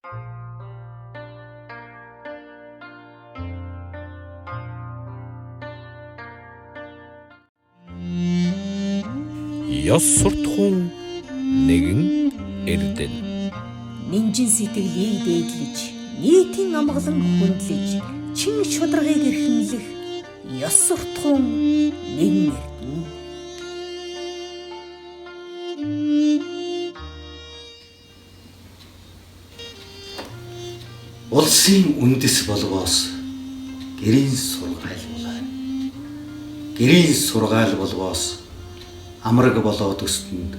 Ёс суртахуун нэгэн эрдэнэ. Нинжин сэтгэлийг дээдлэж, нийтийн амгалан хүндлэж, чин шударгыг эрхэмлэх ёс суртахуун нэгэн эрдэнэ. Улсын үндэс болгоос гэрийн сургаал болоо. Гэрийн сургаал болгоос амраг болоод өсдөнд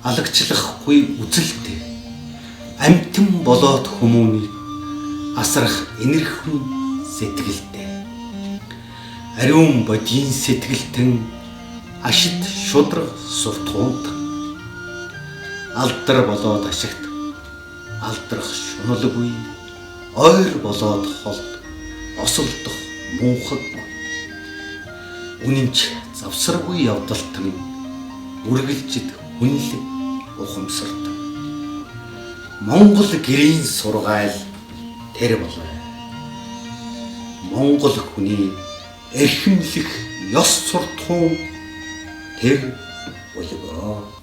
алагчлахгүй үзэлтэй амтэн болоод хүмүүнийг асрах энэрхэн сэтгэлтэй ариун бодийн сэтгэлтэн ашид шудраг суртахуунд алдар болоод ашигт алдрах шуналгүй ойр болоод холд осолдох муухаггүй үнэнч завсаргүй явдалтан үргэлжид хүнлэг ухамсарт Монгол гэрийн сургаал тэр болоо. Монгол хүний эрхэмлэх ёс суртахуун тэр болоо.